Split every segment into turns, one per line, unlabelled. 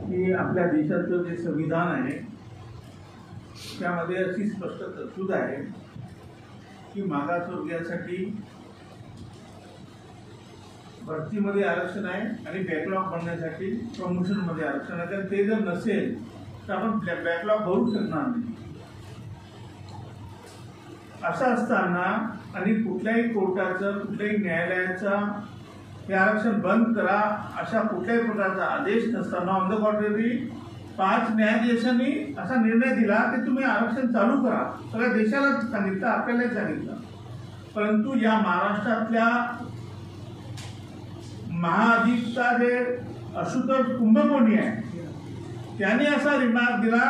की आपल्या देशाचं जे संविधान आहे त्यामध्ये अशी स्पष्ट तरतूद आहे की मागासवर्गीयासाठी भरतीमध्ये आरक्षण आहे आणि बॅकलॉग भरण्यासाठी प्रमोशनमध्ये आरक्षण आहे. ते जर नसेल तर आपण बॅकलॉग भरू शकणार नाही. असं असताना आणि कुठल्याही कोर्टाचं कुठल्याही न्यायालयाचा हे आरक्षण बंद करा अशा कुठल्याही प्रकारचा आदेश नसताना ऑन द कॉन्ट्ररी 5 न्यायाधीशांनी असा निर्णय दिला की तुम्ही आरक्षण चालू करा. सगळ्या देशाला सांगितलं, आपल्यालाही सांगितलं. परंतु या महाराष्ट्रातल्या महाअधिकचा जे आशुतोष कुंभकोणी आहे त्याने असा रिमार्क दिला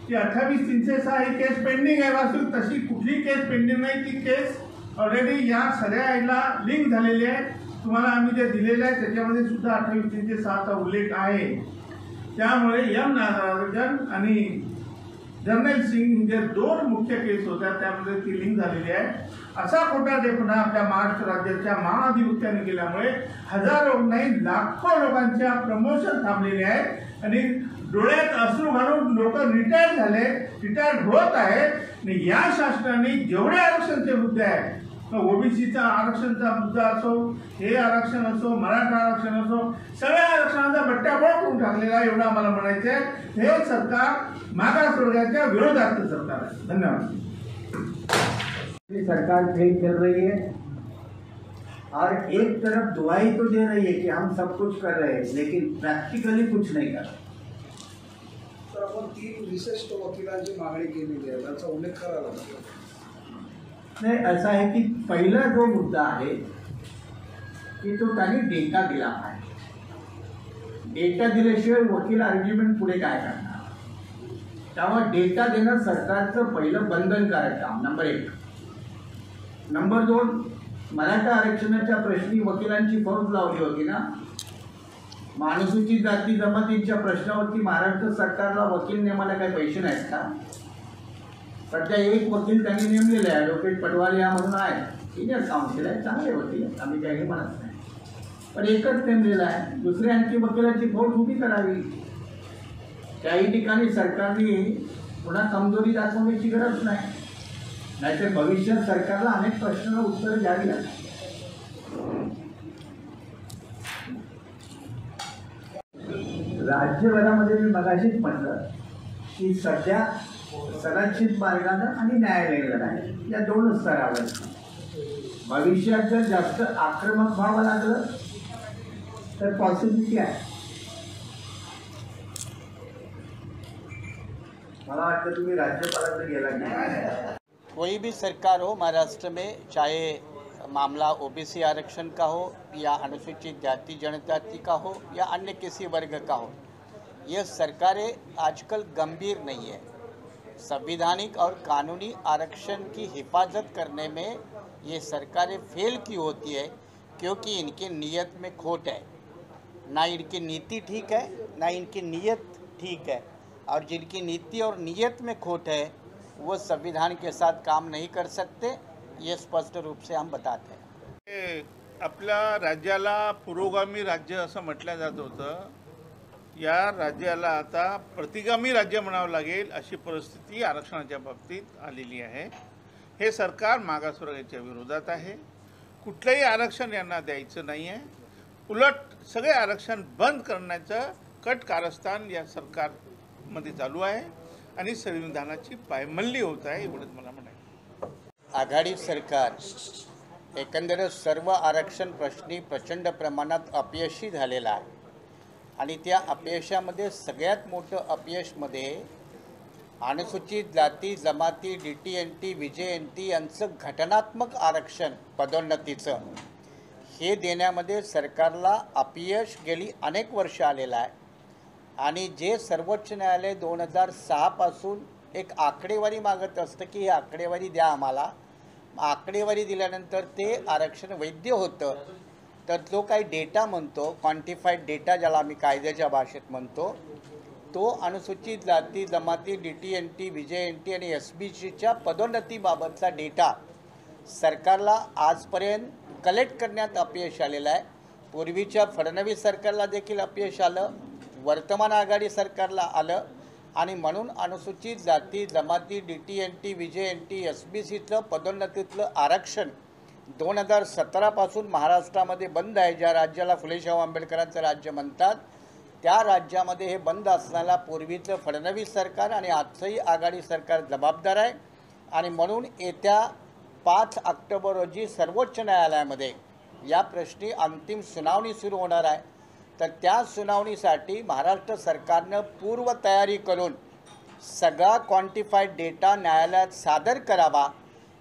की 28-306 ही केस पेंडिंग आहे. वास्तविक तशी कुठली केस पेंडिंग नाही. ती केस ऑलरेडी या सगळ्या याला लिंक झालेली आहे. तुम्हाला आम्ही जे दिलेले आहे त्याच्यामध्ये सुद्धा 28-306चा उल्लेख आहे. त्यामुळे एम नागराजन आणि जर्नल सिंग जे 2 मुख्य केस होत्या त्यामध्ये ती लिंक झालेली आहे. असा खोटा देखुना आपल्या महाराष्ट्र राज्याच्या महाधिवक्त्याने केल्यामुळे हजारो नाही लाखो लोकांच्या प्रमोशन थांबलेले आहेत आणि डोळ्यात अश्रू घालून लोक रिटायर्ड होत आहेत. आणि या शासनाने जेवढे आरक्षणचे मुद्दे आहेत, ओबीसीचा आरक्षणचा मुद्दा असो, हे आरक्षण असो, मराठा आरक्षण असो, सगळ्या आरक्षणाचा बट्ट्याबोळ करून टाकलेला एवढं आम्हाला म्हणायचं आहे. हे सरकार मागासवर्गाच्या विरोधात सरकार आहे. धन्यवाद.
सरकार फेल चल रही है और एक तरफ दुआई तो दे रही है कि हम सब कुछ कर रहे हैं, लेकिन प्रैक्टिकली कुछ नहीं कर रहे.
तर आपण 3 विशिष्ट वकिलांची मागणी केलेली आहे, त्याचा उल्लेख करावा लागतो.
नाही, असं आहे की पहिला जो मुद्दा आहे की तो त्यांनी डेटा दिला पाहिजे. डेटा दिल्याशिवाय वकील आर्ग्युमेंट पुढे काय करणार. त्यामुळे डेटा देणं सरकारचं पहिलं बंधनकारक काम नंबर 1. नंबर 2, मराठा आरक्षणाच्या प्रश्नी वकिलांची फौज लावली होती ना. अनुसूचित जाती जमातींच्या प्रश्नावरती महाराष्ट्र सरकारला वकील नेमायला काही पैसे नाहीत का. सध्या एक वकील त्यांनी नेमलेला आहे, ॲडव्होकेट पटवालिया म्हणून आहे, सिनियर काउन्सिल आहे, चांगले वकील आहेत, आम्ही काही म्हणत नाही. पण एकच नेमलेला आहे. दुसरी आणखी वकिलांची फौज उभी करावी. काही ठिकाणी सरकारने पुन्हा कमजोरी दाखवण्याची गरज नाही, नाहीतर भविष्यात सरकारला अनेक प्रश्नांना उत्तर द्यावी लागतात. राज्यभरामध्ये मी मगाशीच म्हटलं की सध्या संरक्षित मार्गानं आणि न्यायालयीन लढाई या 2 स्तरावर. भविष्यात जर जास्त आक्रमक व्हावं लागलं तर पॉसिबिलिटी आहे. मला वाटतं तुम्ही राज्यपालाकडे गेला की
कोई भी सरकार हो महाराष्ट्र में, चाहे मामला ओबीसी आरक्षण का हो या अनुसूचित जाति जनजाति का हो या अन्य किसी वर्ग का हो, ये सरकारें आजकल गंभीर नहीं है. संविधानिक और कानूनी आरक्षण की हिफाजत करने में ये सरकारें फेल की होती है क्योंकि इनकी नीयत में खोट है. ना इनकी नीति ठीक है, ना इनकी नीयत ठीक है. और जिनकी नीति और नीयत में खोट है वो संविधान के साथ काम नहीं कर सकते, ये स्पष्ट रूप से हम बताते हैं.
आपल्या राज्याला पुरोगामी राज्य असं म्हटलं जात होतं. या राज्याला आता प्रतिगामी राज्य म्हणावं लागेल अशी परिस्थिती आरक्षणाच्या बाबतीत आलेली आहे. हे सरकार मागासवर्गाच्या विरोधात आहे. कुठलंही आरक्षण यांना द्यायचं नाही आहे. उलट सगळे आरक्षण बंद करण्याचं कट कारस्थान या सरकारमध्ये चालू आहे आणि संविधानाची पायमल्ली होत आहे, एवढंच मला म्हणायचं.
आघाडी सरकार एकंदरच सर्व आरक्षण प्रश्नी प्रचंड प्रमाणात अपयशी झालेला आहे आणि त्या अपयशामध्ये सगळ्यात मोठं अपयशमध्ये अनुसूचित जाती जमाती DT-NT VJ-NT यांचं घटनात्मक आरक्षण पदोन्नतीचं हे देण्यामध्ये सरकारला अपयश गेली अनेक वर्ष आलेलं आहे. आणि जे सर्वोच्च न्यायालय 2006 पासून एक आकडेवारी मागत असतं की ही आकडेवारी द्या आम्हाला, आकडेवारी दिल्यानंतर ते आरक्षण वैध होतं. तर जो काही डेटा म्हणतो, क्वांटिफाईड डेटा ज्याला आम्ही कायद्याच्या भाषेत म्हणतो, तो अनुसूचित जाती जमाती DT-NT VJ-NT आणि SBCच्या पदोन्नतीबाबतचा डेटा सरकारला आजपर्यंत कलेक्ट करण्यात अपयश आलेलं आहे. पूर्वीच्या फडणवीस सरकारला देखील अपयश आलं, वर्तमान आघाडी सरकारला आलं आणि म्हणून अनुसूचित जाती जमाती DT-NT VJ-NT SBCतलं पदोन्नतीतलं आरक्षण 2017पासून महाराष्ट्रामध्ये बंद आहे. ज्या राज्याला फुले शाहू आंबेडकरांचं राज्य म्हणतात त्या राज्यामध्ये हे बंद असण्याला पूर्वीचं फडणवीस सरकार आणि आजचंही आघाडी सरकार जबाबदार आहे. आणि म्हणून येत्या 5 ऑक्टोबर रोजी सर्वोच्च न्यायालयामध्ये या प्रश्नी अंतिम सुनावणी सुरू होणार आहे. तर त्या सुनावणीसाठी महाराष्ट्र सरकारनं पूर्वतयारी करून सगळा क्वांटिफाईड डेटा न्यायालयात सादर करावा,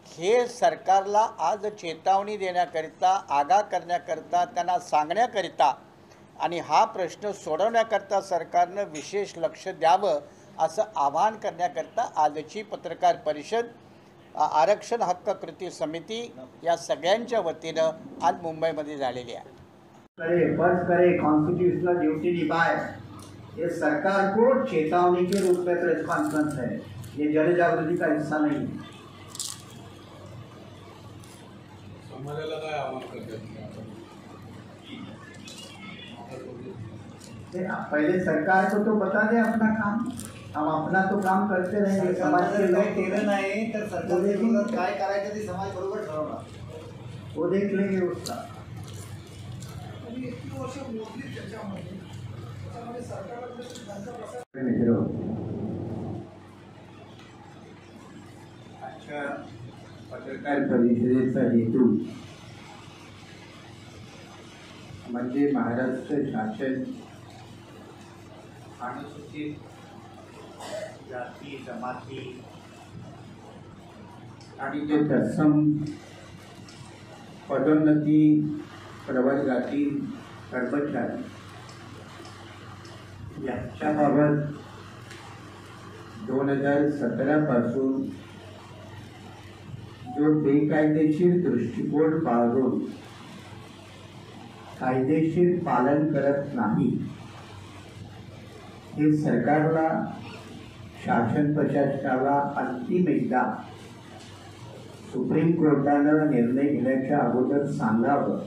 हे सरकारला आज चेतावणी देण्याकरिता, आगाह करण्याकरिता, त्यांना सांगण्याकरिता आणि हा प्रश्न सोडवण्याकरता सरकारनं विशेष लक्ष द्यावं असं आवाहन करण्याकरता आजची पत्रकार परिषद आरक्षण हक्क कृती समिती या सगळ्यांच्या वतीनं आज मुंबईमध्ये झालेली आहे.
फर्ज करे, कॉन्स्टिट्यूशनल ड्यूटी निभाए, ये सरकार को चेतावनी के रूप में प्रेस कॉन्फ्रेंस है, ये जन जागृति का हिस्सा नहीं है.
समाजाला काय आवाहन करतात?
पहले सरकार को तो बता दें अपना काम, हम अपना तो काम करते रहेंगे. समाज के लोग केलं नाही तर सरकार काय करायचं ते समाज बरोबर ठरवणार, वो देख लेंगे उसका. आजच्या पत्रकार परिषदेचा हेतू म्हणजे महाराष्ट्र शासन अनुसूचित जाती जमाती आणि जे तत्सम पदोन्नती प्रवर्गातील कर्मचारी यांच्याबाबत 2017 पासून जो बेकायदेशीर दृष्टिकोन बाळगून कायदेशीर पालन करत नाही, हे सरकारला, शासन प्रशासनाला अंतिम एकदा सुप्रीम कोर्टानं निर्णय घेण्याच्या अगोदर सांगावं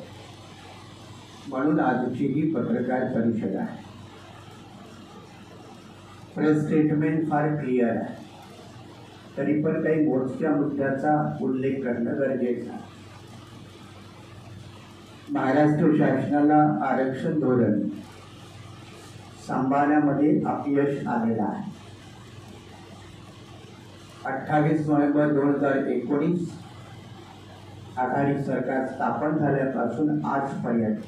म्हणून आजची ही पत्रकार परिषद आहे. प्रेस स्टेटमेंट फार क्लिअर आहे, तरी पण काही मोजक्या मुद्द्याचा उल्लेख करणं गरजेचं आहे. महाराष्ट्र शासनाला आरक्षण धोरण सांभाळण्यामध्ये अपयश आलेलं आहे. 28 नोव्हेंबर 2019 आघाडी सरकार स्थापन झाल्यापासून आजपर्यंत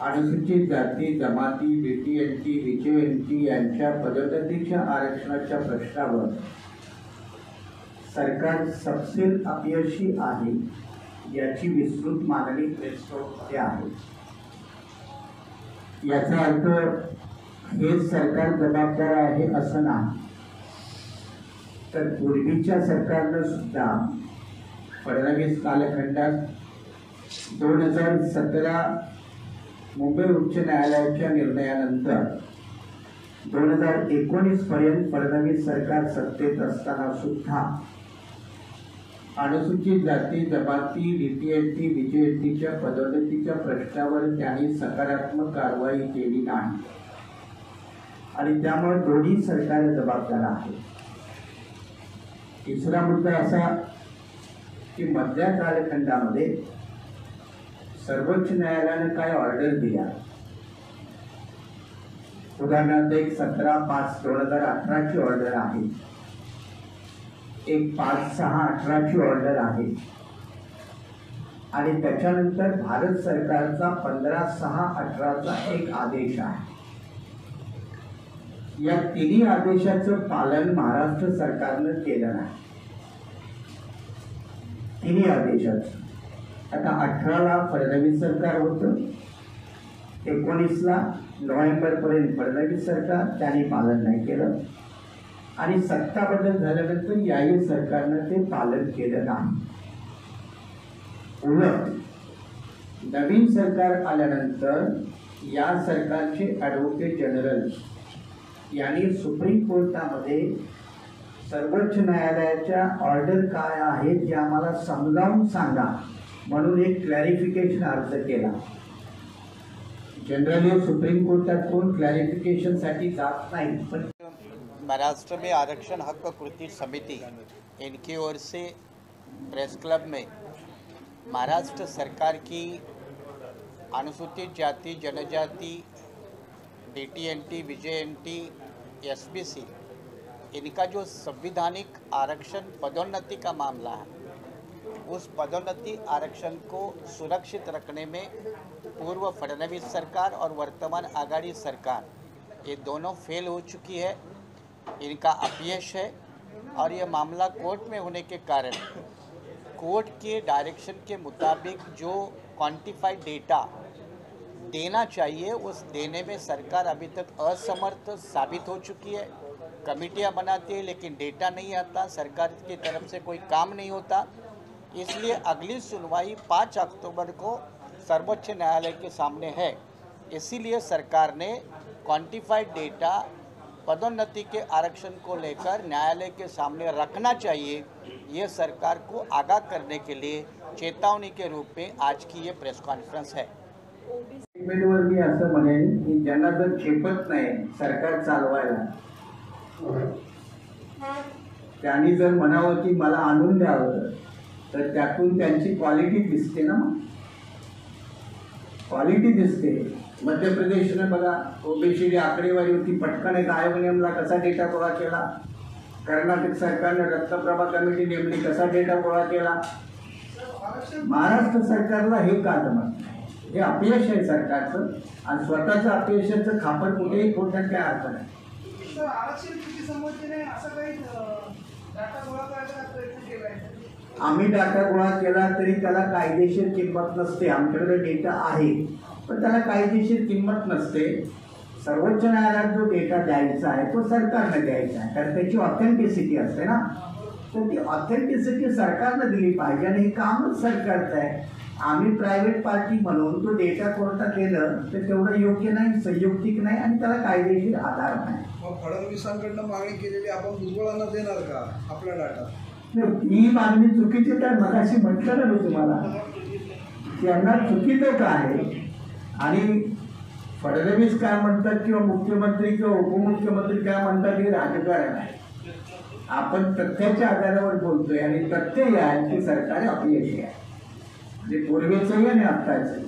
अनुसूचित जाती जमाती DT-NT VJ-NT यांच्या पदोन्नतीच्या आरक्षणाच्या प्रश्नावर सरकार सपशेल अपयशी आहे याची विस्तृत मागणी प्रेसनोटमध्ये आहे. याचा अर्थ हे सरकार जबाबदार आहे असं नाही, तर पूर्वीच्या सरकारनं सुद्धा फडणवीस कालखंडात 2017 मुंबई उच्च न्यायालयाच्या निर्णयानंतर 2019 पर्यंत फडणवीस सरकार सत्तेत असताना सुद्धा अनुसूचित जाती जमाती DT-NT VJ-NTच्या पदोन्नतीच्या प्रश्नावर त्यांनी सकारात्मक कारवाई केली नाही आणि त्यामुळे दोन्ही सरकार जबाबदार आहेत. तिसरा मुद्दा असा की मधल्या कालखंडामध्ये सर्वोच्च न्यायालयाने काय ऑर्डर दिल्या, उदाहरणार्थ एक 17/5/2018ची ऑर्डर आहे, एक 5/6/18ची ऑर्डर आहे आणि त्याच्यानंतर भारत सरकारचा 15/6/18चा एक आदेश आहे. या तिन्ही आदेशाचं पालन महाराष्ट्र सरकारनं केलं नाही. तिन्ही आदेशाचं आता 18ला फडणवीस सरकार होतं, 19ला नोव्हेंबरपर्यंत फडणवीस सरकार, त्यांनी पालन नाही केलं आणि सत्ता बदल झाल्यानंतर याही सरकारनं ते पालन केलं नाही. उलट नवीन सरकार आल्यानंतर या सरकारचे ॲडव्होकेट जनरल यांनी सुप्रीम कोर्टामध्ये सर्वोच्च न्यायालयाच्या ऑर्डर काय आहेत ते आम्हाला समजावून सांगा म्हणून एक क्लॅरिफिकेशन अर्ज केला. जनरली सुप्रीम कोर्टात कोण क्लॅरिफिकेशनसाठी जात नाही, पण
महाराष्ट्र में आरक्षण हक कृति समिति इनकी ओर से प्रेस क्लब में महाराष्ट्र सरकार की अनुसूचित जाति जनजाति DTNT VJNT SBC इनका जो संविधानिक आरक्षण पदोन्नति का मामला है, उस पदोन्नति आरक्षण को सुरक्षित रखने में पूर्व फडणवीस सरकार और वर्तमान आघाड़ी सरकार ये दोनों फेल हो चुकी है, इनका अपयश है। और ये मामला कोर्ट में होने के कारण कोर्ट के डायरेक्शन के मुताबिक जो क्वांटिफाइड डेटा देना चाहिए उस देने में सरकार अभी तक असमर्थ साबित हो चुकी है। कमिटियां बनाती है लेकिन डेटा नहीं आता, सरकार की तरफ से कोई काम नहीं होता। इसलिए अगली सुनवाई 5 अक्टूबर को सर्वोच्च न्यायालय के सामने है। इसीलिए सरकार ने क्वांटिफाइड डेटा पदोन्नति के आरक्षण को लेकर न्यायालय के सामने रखना चाहिए, ये सरकार को आगाह करने के लिए चेतावनी के रूप में आज की ये प्रेस कॉन्फ्रेंस है।
वर मी असं म्हणेन की ज्यांना जर झेपत नाही सरकार चालवायला, त्यांनी जर म्हणावं की मला आणून द्यावं, तर त्यातून त्यांची क्वालिटी दिसते ना, मग क्वालिटी दिसते। मध्य प्रदेशने बघा ओबीसी आकडेवारी होती, पटकन एक आयोग नेमला, कसा डेटा गोळा केला। कर्नाटक सरकारने रत्नप्रभा कमिटी नेमली, कसा डेटा गोळा केला। महाराष्ट्र सरकारला हे का जमत नाही? हे अपयश आहे सरकारचं, आणि स्वतःचं अपयशाचं खापर कुठेही फोडण्यात काय अर्थ नाही।
आरक्षण कृती समितीने असा काही डाटा गोळा करायचा प्रयत्न केलाय?
आम्ही डाटा गोळा केला तरी त्याला कायदेशीर किंमत नसते। आमच्याकडे डेटा आहे पण त्याला कायदेशीर किंमत नसते। सर्वोच्च न्यायालयात जो डेटा द्यायचा आहे तो सरकारने द्यायचा आहे, कारण त्याची ऑथेंटिसिटी असते ना, तर ती ऑथेंटिसिटी सरकारने दिली पाहिजे, आणि हे कामच सरकारचं आहे। आम्ही प्रायव्हेट पार्टी म्हणून तो डेटा कोर्टात दिलं तर तेवढं योग्य नाही, संयुक्तिक नाही, आणि त्याला कायदेशीर आधार नाही।
मग फडणवीसांकडनं मागणी केलेली आपण भुजबळांना देणार का आपला डाटा?
ही मागणी चुकीची तर मगाशी म्हटलं ना मी तुम्हाला, त्यांना चुकीचं काय आहे, आणि फडणवीस काय म्हणतात किंवा मुख्यमंत्री किंवा उपमुख्यमंत्री काय म्हणतात हे राजकारण आहे। आपण तथ्याच्या आधारावर बोलतोय, आणि तथ्य हे आहे की सरकार अपयशी आहे, म्हणजे पूर्वेचंही आणि आत्ताचंही,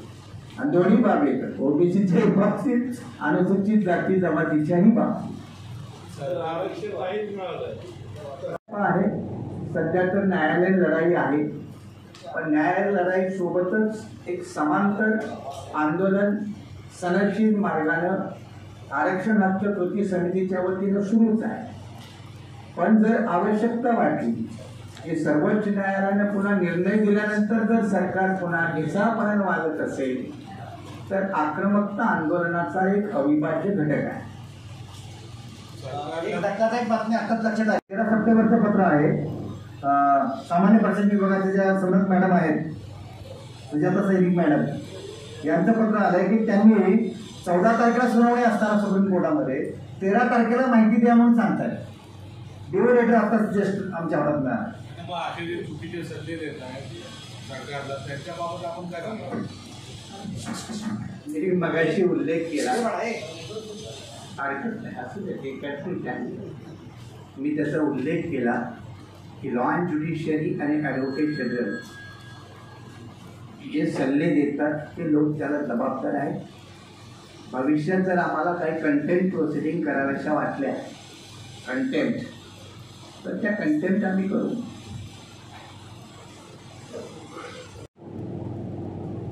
आणि दोन्ही बाबी येतात, ओबीसीच्याही बाबतीत अनुसूचित जाती जमातीच्याही बाबतीत आहे। सध्या तर न्यायालयीन लढाई आहे, पण न्यायालयीन लढाई सोबतच एक समांतर आंदोलन सनदशीर मार्गानं आरक्षण हक्क कृती समितीच्या वतीनं सुरूच आहे। पण जर आवश्यकता वाटली की सर्वोच्च न्यायालयाने पुन्हा निर्णय दिल्यानंतर जर सरकार पुन्हा निसाळपणाने वागत असेल तर आक्रमकता आंदोलनाचा एक अविभाज्य घटक आहे।
एक धक्कादायक बातमी आताच लक्षात आहे। 13 सप्टेंबरचं पत्र आहे, सामान्य प्रशासन विभागाच्या ज्या समर्थ मॅडम आहेत, सुजाता सैनिक मॅडम, यांचं पत्र आलंय की त्यांनी 14 तारखेला सुनावणी असताना सुप्रीम कोर्टामध्ये 13 तारखेला माहिती द्या म्हणून सांगतात। डिओ लेटर आता जस्ट आमच्या हातात मिळालं।
असे जे चुकीचे सल्ले देत आहेत सरकारला, त्यांच्याबाबत आपण काय करणार?
मी मगाशी उल्लेख केला, मी त्याचा उल्लेख केला की लॉ अँड ज्युडिशियरी आणि ॲडव्होकेट जनरल जे सल्ले देतात ते लोक त्याला जबाबदार आहेत। भविष्यात जर आम्हाला काही कंटेम्प्ट प्रोसिडिंग कराव्याशा वाटल्या, कंटेम्प्ट, तर त्या कंटेम्प्ट आम्ही करू।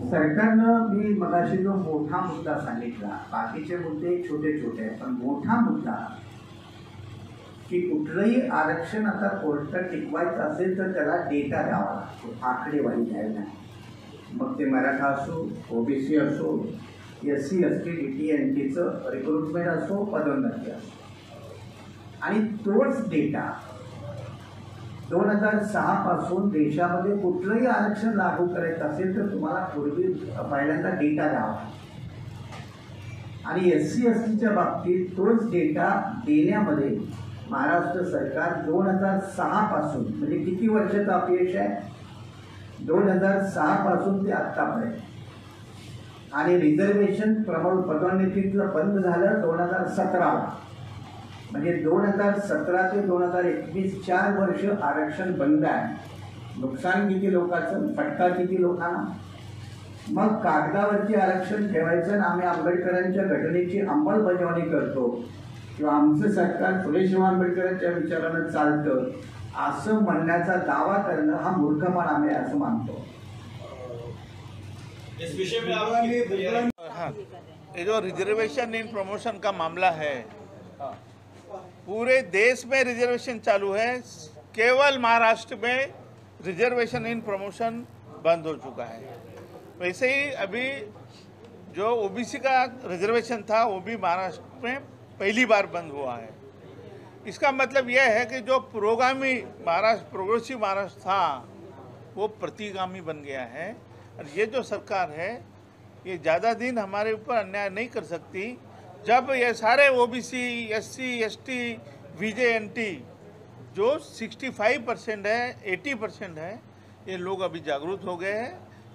सरकारनं, मी मगाशी जो मोठा मुद्दा सांगितला, बाकीचे मुद्दे छोटे छोटे आहेत, पण मोठा मुद्दा की कुठलंही आरक्षण आता कोर्टात टिकवायचं असेल तर त्याला डेटा द्यावा लागतो, आकडेवारी द्यावी लागते। मग ते मराठा असो, ओबीसी असो, SC ST DTNTचं रिक्रुटमेंट असो, पदोन्नती असो, आणि तोच डेटा 2006 पासून देशामध्ये कुठलंही आरक्षण लागू करायचं असेल तर तुम्हाला पूर्वी पहिल्यांदा डेटा द्यावा, आणि SC STच्या बाबतीत तोच डेटा देण्यामध्ये महाराष्ट्र सरकार 2006 पासून, म्हणजे किती वर्षाचं अपयश आहे, 2006 पासून ते आत्तापर्यंत आणि रिझर्वेशन पदोन्नतीचं बंद झालं 2017. म्हणजे 2017 ते 2021 4 वर्ष आरक्षण बंद आहे. नुकसान किती लोकांचं, फटका किती लोकांना. मग कागदावरती आरक्षण ठेवायचं आणि आम्ही आंबेडकरांच्या घटनेची अंमलबजावणी करतो किंवा आमचं सरकार फुले शाहू आंबेडकरांच्या विचारानं चालतं असं म्हणण्याचा दावा करणं हा मूर्खपणा आम्ही असं मानतो.
इस विषय में आपकी
हाँ, ये जो रिजर्वेशन इन प्रमोशन का मामला है, पूरे देश में रिजर्वेशन चालू है, केवल महाराष्ट्र में रिजर्वेशन इन प्रमोशन बंद हो चुका है. वैसे ही अभी जो ओबीसी का रिजर्वेशन था वो भी महाराष्ट्र में पहली बार बंद हुआ है. इसका मतलब यह है कि जो पुरोगामी महाराष्ट्र, प्रोग्रेसिव महाराष्ट्र था वो प्रतिगामी बन गया है. और ये जो सरकार है ये ज़्यादा दिन हमारे ऊपर अन्याय नहीं कर सकती. जब ये सारे ओबीसी, एससी, एसटी, वीजेएनटी जो 65% है, 80% है, ये लोग अभी जागरूक हो गए हैं.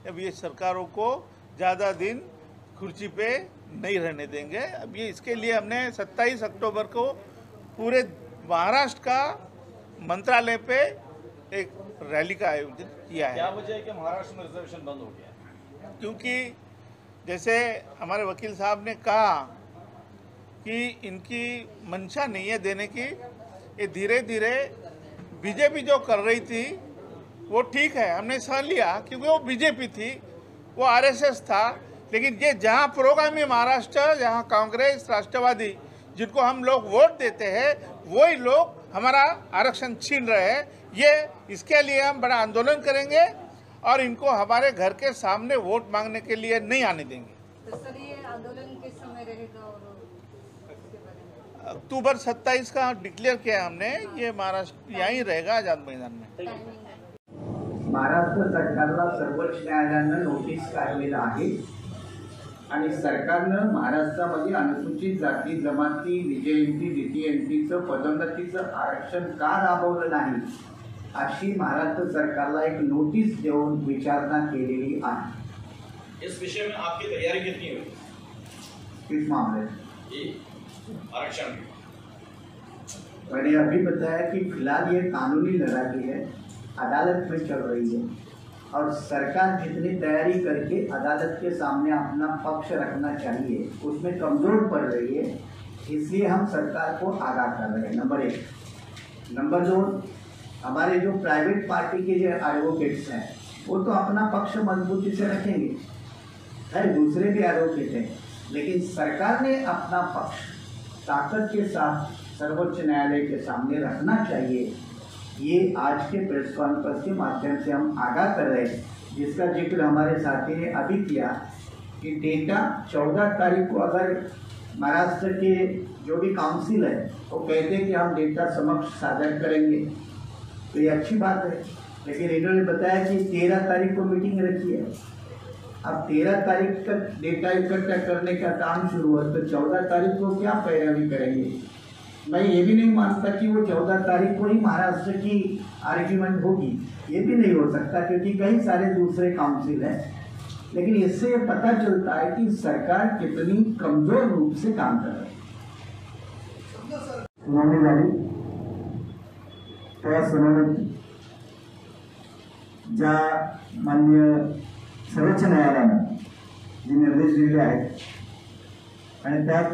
अब ये सरकारों को ज़्यादा दिन कुर्सी पे नहीं रहने देंगे. अब ये इसके लिए हमने 27 अक्टूबर को पूरे महाराष्ट्र का मंत्रालय पे एक रैली का आयोजन किया है.
क्या वजह है कि महाराष्ट्र में रिजर्वेशन बंद हो गया?
क्योंकि जैसे हमारे वकील साहब ने कहा कि इनकी मंशा नहीं है देने की. ये धीरे धीरे बीजेपी जो कर रही थी वो ठीक है, हमने सह लिया क्योंकि वो बीजेपी थी, वो आरएसएस था. लेकिन ये जहाँ पुरोगामी महाराष्ट्र, जहाँ कांग्रेस, राष्ट्रवादी जिनको हम लोग वोट देते हैं वही लोग हमारा आरक्षण छीन रहे हैं. ये इसके लिए हम बड़ा आंदोलन करेंगे और इनको हमारे घर के सामने वोट मांगने के लिए नहीं आने देंगे.
तो सर ये आंदोलन किस समय रहेगा और इसके बारे में?
अक्टूबर 27 का डिक्लेयर किया हमने. ये महाराष्ट्र यहीं रहेगा आझाद मैदान में.
टाइमिंग है.
महाराष्ट्र सरकारला सर्वोच्च न्यायालयानं नोटीस काढलेलं आहे आणि सरकारनं महाराष्ट्रामध्ये अनुसूचित जाती जमाती, विजेएनटी, डीटीएनटीचं पदोन्नतीचं आरक्षण का राबवलं नाही अशी महाराष्ट्र सरकारला एक नोटीस देऊन विचारणा केलेली आहे.
इस विषय में आपकी तैयारी कितनी हुई
किस मामले
आरक्षण की?
मैंने अभी बताया कि फिलहाल ये कानूनी लड़ाई है, अदालत में चल रही है और सरकार जितनी तैयारी करके अदालत के सामने अपना पक्ष रखना चाहिए उसमें कमजोर पड़ रही है. इसलिए हम सरकार को आगाह कर रहे हैं. नंबर 1. नंबर 2, हमारे जो प्राइवेट पार्टी के जो एडवोकेट्स हैं वो तो अपना पक्ष मजबूती से रखेंगे, है दूसरे भी एडवोकेट हैं, लेकिन सरकार ने अपना पक्ष ताकत के साथ सर्वोच्च न्यायालय के सामने रखना चाहिए. ये आज के प्रेस कॉन्फ्रेंस के माध्यम से हम आगाह कर रहे हैं, जिसका जिक्र हमारे साथी ने अभी किया कि डेटा 14 तारीख को अगर महाराष्ट्र के जो भी काउंसिल है वो कहते हैं कि हम डेटा समक्ष साझा करेंगे तो ये अच्छी बात है. लेकिन इन्होंने बताया कि 13 तारीख को मीटिंग रखी है. अब 13 तारीख तक डेटा इकट्ठा करने का काम शुरू हो तो 14 तारीख को क्या पैरवी करेंगे. मैं ये भी नहीं मानता कि वो 14 तारीख को ही महाराष्ट्र की आर्ग्यूमेंट होगी, ये भी नहीं हो सकता क्योंकि कई सारे दूसरे काउंसिल हैं. लेकिन इससे पता चलता है कि सरकार कितनी कमजोर रूप से काम कर रही है.
सुनावणी झाली त्या सुनावणीत ज्या माननीय सर्वोच्च न्यायालयानं जे निर्देश दिलेले आहेत आणि त्यात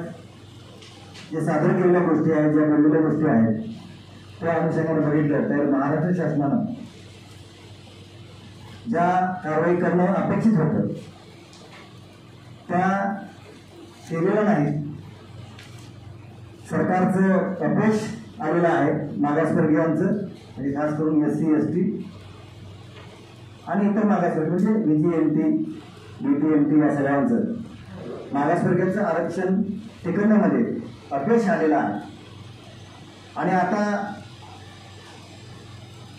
जे सादर केलेल्या गोष्टी आहेत, ज्या बोललेल्या गोष्टी आहेत त्या अनुषंगाने बघितलं तर महाराष्ट्र शासनानं ज्या कारवाई करणं अपेक्षित होतं त्या केलेलं नाही. सरकारचं अपयश आलेलं आहे मागासवर्गीयांचं, म्हणजे खास करून SC, ST आणि इतर मागासवर्ग म्हणजे VGNT, DTNT या सगळ्यांचं मागासवर्गीयांचं आरक्षण टिकवण्यामध्ये अपयश आलेलं आहे. आणि आता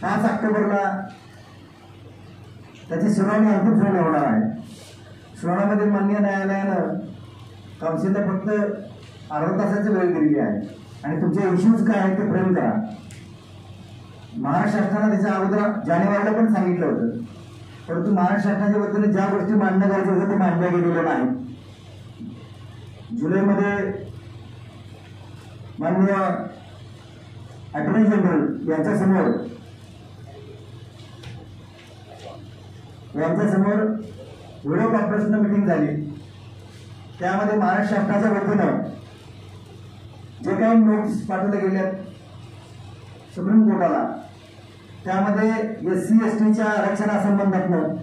5 ऑक्टोबरला त्याची सुनावणी अंतिम सुनावणी होणार आहे. सुनावणीमध्ये माननीय न्यायालयानं काउन्सिलला फक्त अर्धा तासाची वेळ दिलेली आहे आणि तुमचे इश्यूज काय आहेत ते फ्रेम करा. महाराष्ट्र शासनानं त्याच्या अगोदर जानेवारीला पण सांगितलं होतं परंतु महाराष्ट्र शासनाच्या वतीने ज्या गोष्टी मांडण्या गरजेचं होतं ते मांडल्या गेलेल्या नाही. जुलैमध्ये माननीय अटॉर्नी जनरल यांच्यासमोर व्हिडिओ कॉन्फरन्सनं मीटिंग झाली. त्यामध्ये महाराष्ट्र शासनाच्या वतीनं जे काही नोट्स पाठवले गेले सुप्रीम कोर्टाला, त्यामध्ये SC STच्या आरक्षणासंबंधातनं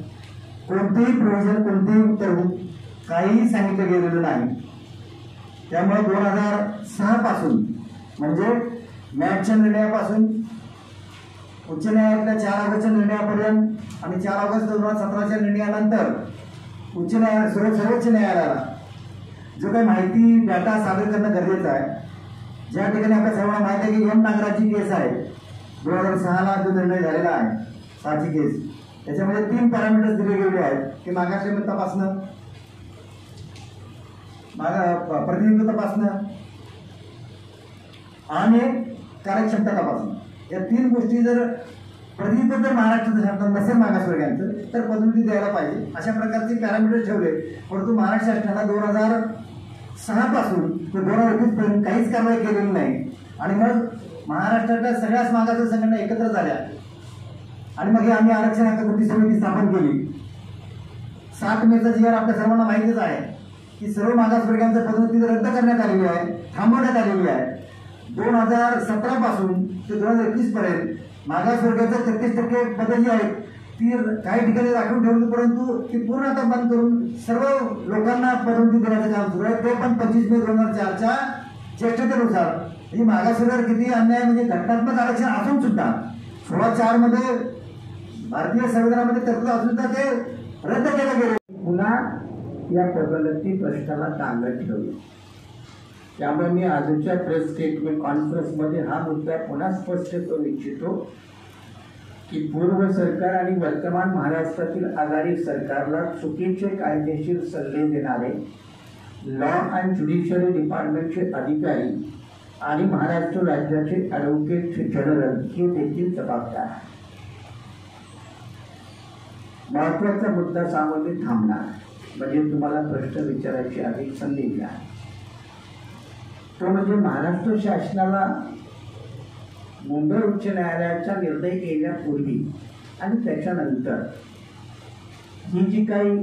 कोणतेही प्रोव्हिजन, कोणतेही तरतूद काहीही सांगितलं गेलेलं नाही. त्यामुळे 2006 पासून म्हणजे मॅटच्या निर्णयापासून उच्च न्यायालयातल्या 4 ऑगस्टच्या निर्णयापर्यंत आणि 4 ऑगस्ट 2017च्या निर्णयानंतर सर्वोच्च न्यायालयाला जो काही माहिती डाटा सादर करणं गरजेचं आहे. ज्या ठिकाणी आपल्या सर्वांना माहिती आहे की M नागराची केस आहे, 2006ला जो निर्णय झालेला आहे 6ची केस, त्याच्यामध्ये 3 पॅरामीटर्स दिले गेले आहेत की मागासलेलं तपासणं, प्रतिनिधित्व तपासणं आणि कार्यक्षमता तपासणं. या 3 गोष्टी जर प्रतिनिधित्व जर महाराष्ट्र शासनात नसेल मागासवर्गीयांचं तर पदोन्नती द्यायला पाहिजे, अशा प्रकारचे पॅरामीटर्स ठेवले. परंतु महाराष्ट्र शासनाला 2006 पासून ते 2021 पर्यंत काहीच कारवाई केलेली नाही. आणि मग महाराष्ट्रातल्या सगळ्याच मागास संघटना एकत्र झाल्या आणि मग आम्ही आरक्षण हक्क कृती समिती स्थापन केली. 7 मेचा GR आपल्या सर्वांना माहितीच आहे की सर्व मागासवर्गीयांचं पदोन्नती रद्द करण्यात आलेली आहे, थांबवण्यात आलेली आहे. 2017 पासून ते 2021 पर्यंत मागासवर्गाचं 33% पदं जी आहेत ती काही ठिकाणी राखून ठेवली, परंतु ती पूर्ण आता बंद करून सर्व लोकांना पदोन्नती देण्याचं काम सुरू आहे. ते पण 25 मे 2004च्या ज्येष्ठतेनुसार. म्हणजे मागासवर्गावर किती अन्याय, म्हणजे घटनात्मक आरक्षण असून सुद्धा 16(4) मध्ये भारतीय संविधानामध्ये तरतूद असून सुद्धा ते रद्द केलं गेलं.
पुन्हा या पदोन्नती प्रश्नाला टांगत ठेवली. त्यामुळे मी आजच्या प्रेस स्टेटमेंट कॉन्फरन्समध्ये हा मुद्दा पुन्हा स्पष्ट करू इच्छितो की पूर्व सरकार आणि वर्तमान महाराष्ट्रातील आघाडी सरकारला चुकीचे कायदेशीर सल्ले देणारे लॉ अँड ज्युडिशियरी डिपार्टमेंटचे अधिकारी आणि महाराष्ट्र राज्याचे ॲडव्होकेट जनरल हे देखील जबाबदार आहे. महत्वाचा मुद्दा सांगून मी थांबणार, म्हणजे तुम्हाला प्रश्न विचारायची अधिक संधी द्या. तो म्हणजे महाराष्ट्र शासनाला मुंबई उच्च न्यायालयाचा निर्णय येण्यापूर्वी आणि त्याच्यानंतर ही जी काही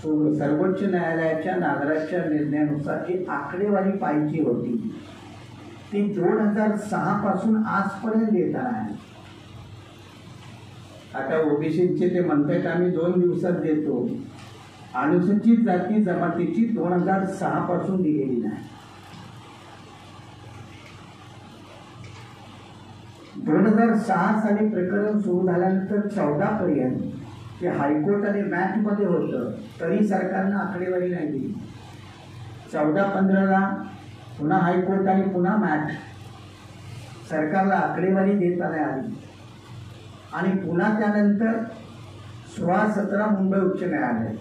सर्वोच्च न्यायालयाच्या नागराच्या निर्णयानुसार जी आकडेवारी पाहिजे होती ती 2006 पासून आजपर्यंत येणार आहे. आता ओबीसीचे ते म्हणतात आम्ही 2 दिवसात देतो, अनुसूचित जाती जमातीची 2006 पासून दिलेली नाही. 2006 साली प्रकरण सुरू झाल्यानंतर 14 पर्यंत ते हायकोर्ट आणि मॅटमध्ये होतं, तरी सरकारनं आकडेवारी नाही दिली. 14-15ला पुन्हा हायकोर्ट आणि पुन्हा मॅट सरकारला आकडेवारी देता नाही आली. आणि पुन्हा त्यानंतर 16-17 मुंबई उच्च न्यायालय.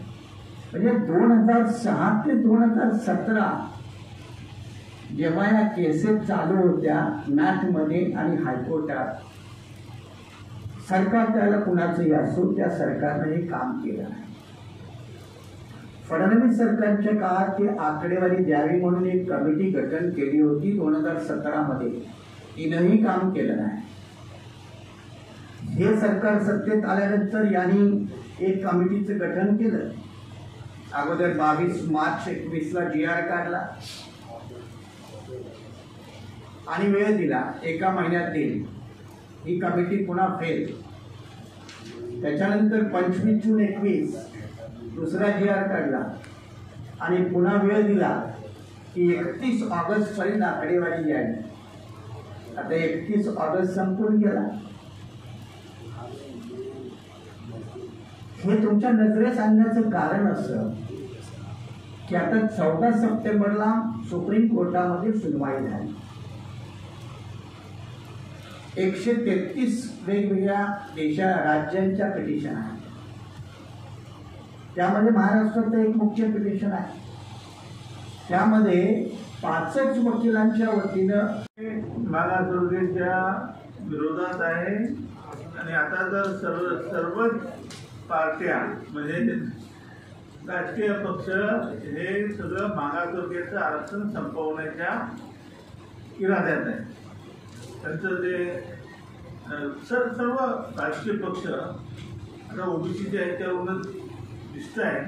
म्हणजे 2006 ते 2017 जेव्हा या केसेस चालू होत्या मॅथमध्ये आणि हायकोर्टात, सरकार त्याला कुणाचंही असो त्या सरकारनं हे काम केलं नाही. फडणवीस सरकारच्या काळात ते आकडेवारी द्यावी म्हणून एक कमिटी गठन केली होती 2017 मध्ये, तिनंही काम केलं नाही. हे सरकार सत्तेत आल्यानंतर यांनी एक कमिटीचं गठन केलं. अगोदर 22 मार्च 21ला GR काढला आणि वेळ दिला, 1 महिन्यात देईल. ही कमिटी पुन्हा फेल. त्याच्यानंतर 25 जून 21 दुसरा GR काढला आणि पुन्हा वेळ दिला की 31 ऑगस्ट पर्यंत आकडेवारी द्यावी. आता 31 ऑगस्ट संपून गेला. हे तुमच्या नजरेस आणण्याचं कारण असं की आता 14 सप्टेंबरला सुप्रीम कोर्टामध्ये सुनवाई झाली. 133 वेगवेगळ्या राज्यांच्या पिटिशन आहेत. त्यामध्ये महाराष्ट्राचं एक मुख्य पिटिशन आहे. त्यामध्ये 5 वकिलांच्या वतीनं
मागासवर्गीयांच्या विरोधात आहे. आणि आता जर सर्वच पार्ट्या म्हणजे राजकीय पक्ष हे सगळं मागासवर्गीयाचं आरक्षण संपवण्याच्या इराद्यात आहे. त्यांचं जे सर्व राजकीय पक्ष आता ओबीसीच्या ह्याच्यावरूनच दिसत आहे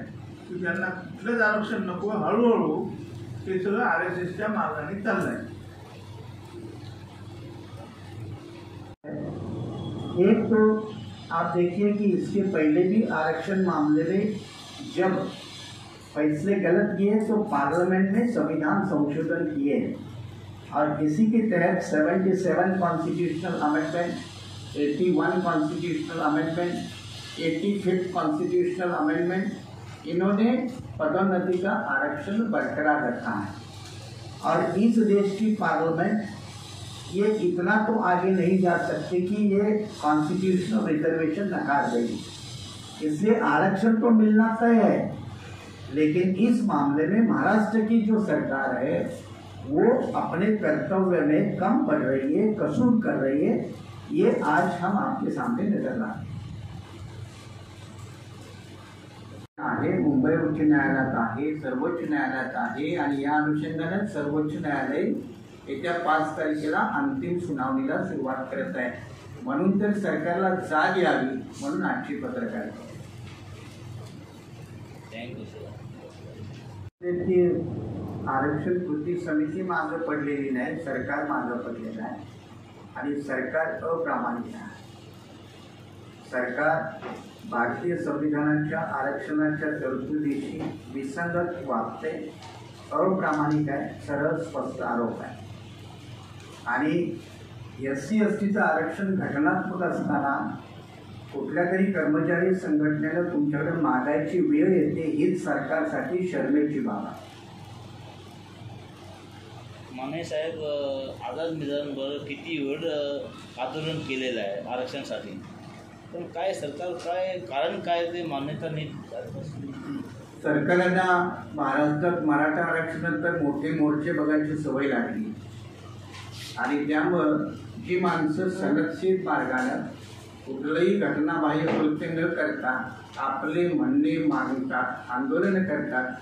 की त्यांना कुठलंच आरक्षण नको, हळूहळू ते सगळं RSSच्या मार्गाने चाललंय.
एक तो आप देखिए कि इसके पहले भी आरक्षण मामले में जब फैसले गलत किए तो पार्लियामेंट में संविधान संशोधन किए और इसी के तहत 77 constitutional amendment, 81 constitutional amendment, 85 constitutional amendment इन्होंने पदोन्नति का आरक्षण बरकरार रखा है. और इस देश की पार्लियामेंट ये इतना तो आगे नहीं जा सकते कि ये कॉन्स्टिट्यूशनल रिजर्वेशन नकार देगी. इसलिए आरक्षण तो मिलना तय है, लेकिन इस मामले में महाराष्ट्र की जो सरकार है वो अपने कर्तव्य में कम पड़ रही है, कसूर कर रही है. ये आज हम आपके सामने नजर ला आहे. मुंबई उच्च न्यायालयात आहे, सर्वोच्च न्यायालयात आहे आणि या अनुषंगाने सर्वोच्च न्यायालय येत्या 5 तारखेला अंतिम सुनावणीला सुरुवात करत आहे. म्हणून तर सरकारला जाग यावी म्हणून आजची पत्रकार आरक्षण कृती समिती मागे पडलेली नाही, सरकार मागे पडलेलं आहे आणि सरकार अप्रामाणिक आहे. सरकार भारतीय संविधानाच्या आरक्षणाच्या तरतुदीशी विसंगत वागते, अप्रामाणिक आहे, सरळ स्पष्ट आरोप आहे. आणि SC STचं आरक्षण घटनात्मक असताना कुठल्या तरी कर्मचारी संघटनेला तुमच्याकडे मागायची वेळ येते हीच सरकारसाठी शर्मेची बाब आहे.
माने साहेब, आझाद मैदानवर किती वेळ आंदोलन केलेलं आहे आरक्षणासाठी, पण काय सरकार काय कारण काय ते मान्यता नाही.
सरकारला महाराष्ट्रात मराठा आरक्षणानंतर मोठे मोर्चे बघायची सवय लागली आणि त्यामुळं जी माणसं संरक्षित मार्गानं कुठलंही घटनाबाह्य कृत्य न करता आपले म्हणणे मागतात, आंदोलन करतात,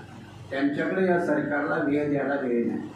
त्यांच्याकडे या सरकारला वेळ द्यायला वेळ नाही.